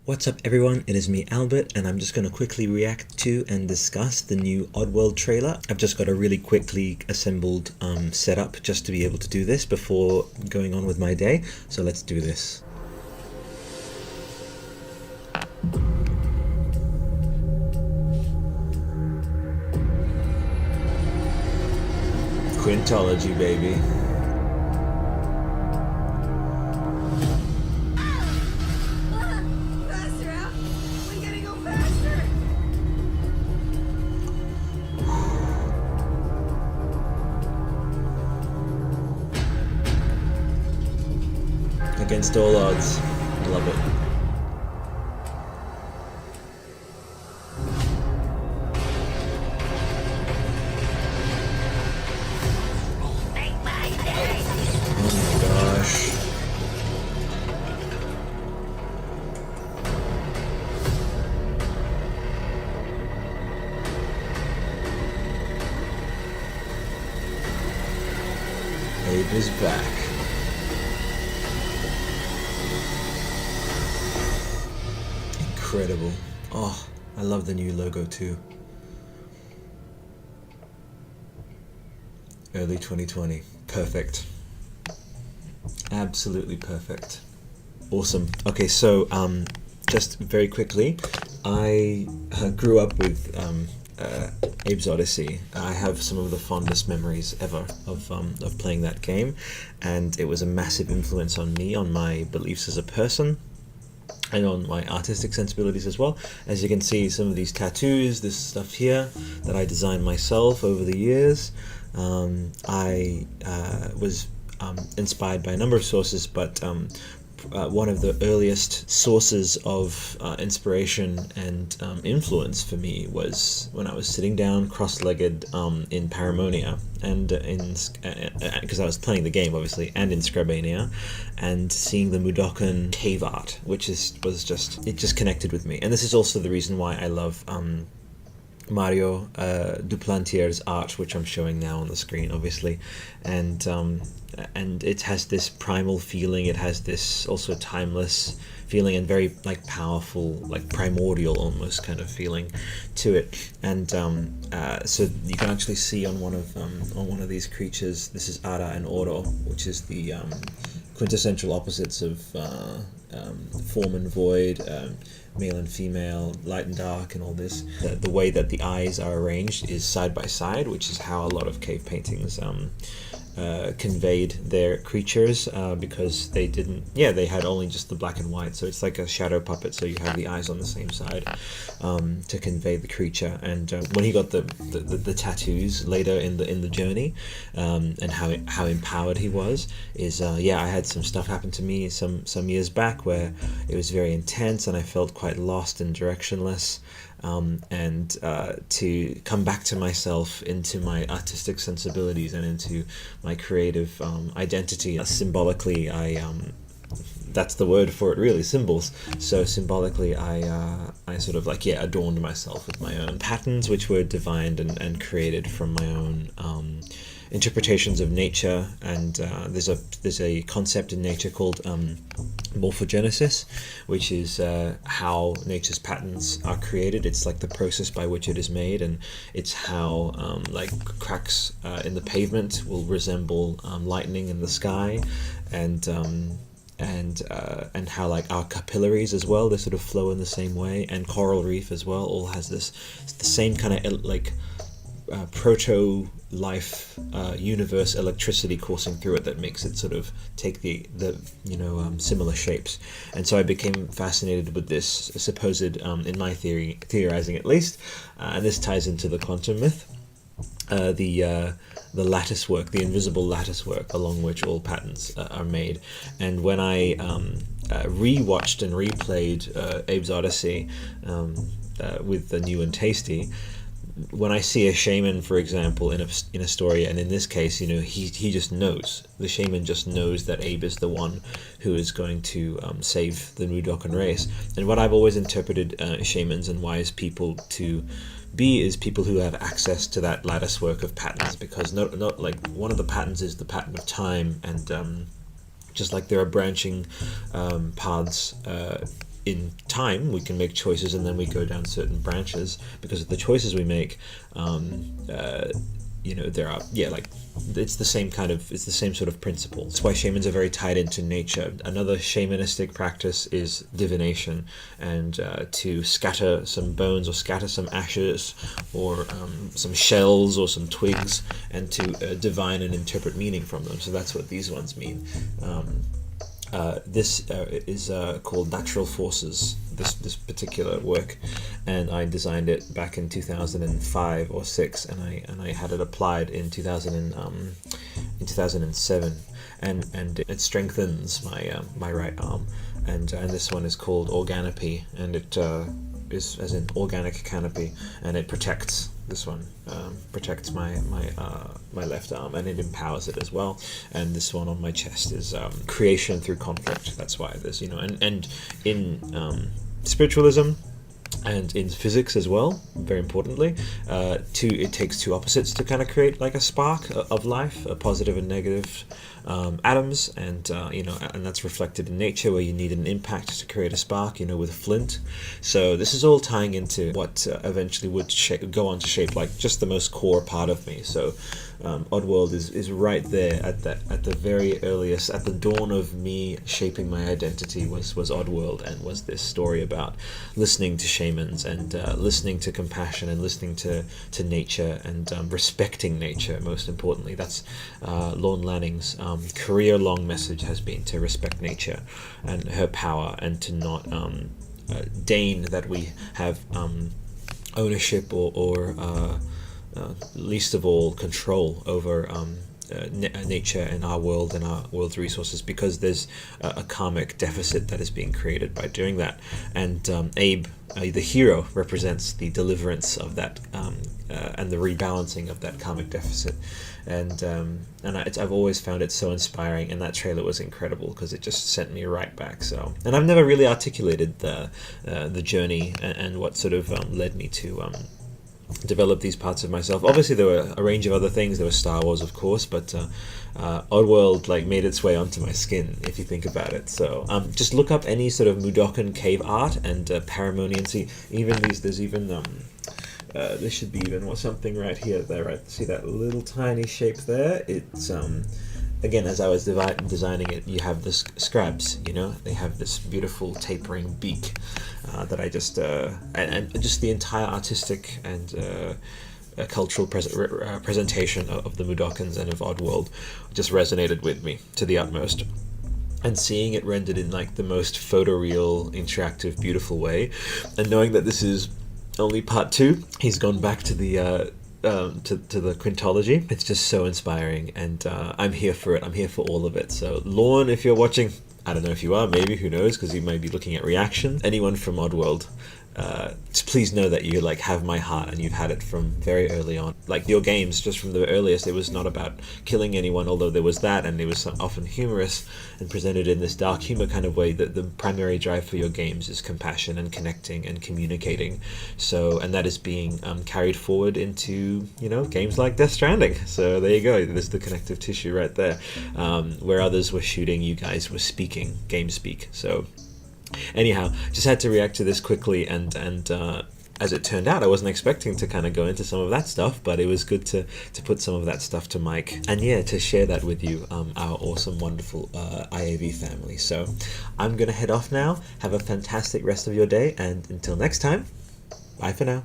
What's up everyone, it is me Albert, and I'm just going to quickly react to and discuss the new Oddworld trailer. I've just got a really quickly assembled setup just to be able to do this before going on with my day, so let's do this. Quintology, baby. Against all odds. Love it. Oh my gosh. Abe is back. Incredible. Oh, I love the new logo too. Early 2020. Perfect. Absolutely perfect. Awesome. Okay, so just very quickly, I grew up with Abe's Odyssey. I have some of the fondest memories ever of playing that game, and it was a massive influence on me, on my beliefs as a person, and on my artistic sensibilities as well. As you can see, some of these tattoos, this stuff here that I designed myself over the years. I was inspired by a number of sources, but one of the earliest sources of inspiration and influence for me was when I was sitting down cross-legged in Paramonia, and because I was playing the game obviously, and in Scrabania, and seeing the Mudokan cave art, which it just connected with me. And this is also the reason why I love Mario Duplantier's art, which I'm showing now on the screen obviously, and it has this primal feeling, it has this also timeless feeling, and very like powerful, like primordial almost kind of feeling to it. And so you can actually see on one of these creatures, this is Ara and Oro, which is the quintessential opposites of form and void, male and female, light and dark, and all this. The way that the eyes are arranged is side by side, which is how a lot of cave paintings conveyed their creatures, because they had only just the black and white, so it's like a shadow puppet, so you have the eyes on the same side to convey the creature. And when he got the tattoos later in the journey, and how empowered he was, is I had some stuff happen to me some years back where it was very intense and I felt quite lost and directionless, and to come back to myself, into my artistic sensibilities and into my creative identity. Symbolically, that's the word for it really, symbols. So symbolically I sort of like adorned myself with my own patterns, which were divined and created from my own interpretations of nature. And there's a concept in nature called morphogenesis, which is how nature's patterns are created. It's like the process by which it is made, and it's how like cracks in the pavement will resemble lightning in the sky, and how like our capillaries as well, they sort of flow in the same way, and coral reef as well, all has the same kind of like proto-life universe electricity coursing through it that makes it sort of take the similar shapes. And so I became fascinated with this supposed, in my theorizing at least, and this ties into the quantum myth, the lattice work, the invisible lattice work along which all patterns are made. And when I rewatched and replayed Abe's Odyssey with the new and tasty, when I see a shaman, for example, in a story, and in this case, he just knows. The shaman just knows that Abe is the one who is going to save the Mudokan race. And what I've always interpreted shamans and wise people to be is people who have access to that lattice work of patterns, because not like one of the patterns is the pattern of time, and just like there are branching paths in time, we can make choices and then we go down certain branches because of the choices we make. There are, it's the same sort of principle. That's why shamans are very tied into nature. Another shamanistic practice is divination, and to scatter some bones or scatter some ashes or some shells or some twigs, and to divine and interpret meaning from them. So that's what these ones mean. This is called Natural Forces, this particular work, and I designed it back in 2005 or 6, and I had it applied in 2007, and it strengthens my right arm, and this one is called Organopy, and it is as in organic canopy, and it protects. This one protects my left arm, and it empowers it as well. And this one on my chest is creation through conflict. That's why there's and in spiritualism and in physics as well, very importantly, it takes two opposites to kind of create like a spark of life, a positive and negative atoms, and and that's reflected in nature, where you need an impact to create a spark, with flint. So this is all tying into what eventually would go on to shape like just the most core part of me. So Oddworld is right there at the very earliest, at the dawn of me shaping my identity was Oddworld, and was this story about listening to shamans and listening to compassion and listening to nature and respecting nature. Most importantly, that's Lorne Lanning's career-long message has been to respect nature and her power, and to not deign that we have ownership or least of all control over nature and our world and our world's resources, because there's a karmic deficit that is being created by doing that. And Abe, the hero, represents the deliverance of that and the rebalancing of that karmic deficit. And I've always found it so inspiring, and that trailer was incredible because it just sent me right back. So, and I've never really articulated the journey and what sort of led me to develop these parts of myself. Obviously there were a range of other things. There was Star Wars, of course, but Oddworld made its way onto my skin, if you think about it. So just look up any sort of Mudokan cave art and Paramonian. See, even there's even there should be even something right here. There, right? See that little tiny shape there? It's again, as I was designing it, you have this scrabs, they have this beautiful tapering beak that I just and just the entire artistic and cultural presentation of the Mudokans and of Oddworld just resonated with me to the utmost. And seeing it rendered in the most photoreal, interactive, beautiful way, and knowing that this is only part 2, he's gone back to the to the quintology. It's just so inspiring, and I'm here for it. I'm here for all of it. So Lorne, if you're watching, I don't know if you are, maybe, who knows, because you may be looking at reaction. Anyone from Oddworld, just please know that you have my heart, and you've had it from very early on. Your games, just from the earliest, it was not about killing anyone, although there was that, and it was often humorous and presented in this dark humor kind of way. That the primary drive for your games is compassion and connecting and communicating. So, and that is being carried forward into games like Death Stranding. So there you go. There's the connective tissue right there. Where others were shooting, you guys were speaking, game speak. So anyhow, just had to react to this quickly, and as it turned out, I wasn't expecting to kind of go into some of that stuff, but it was good to put some of that stuff to mic, and to share that with you, our awesome, wonderful IAV family. So I'm gonna head off now. Have a fantastic rest of your day, and until next time, bye for now.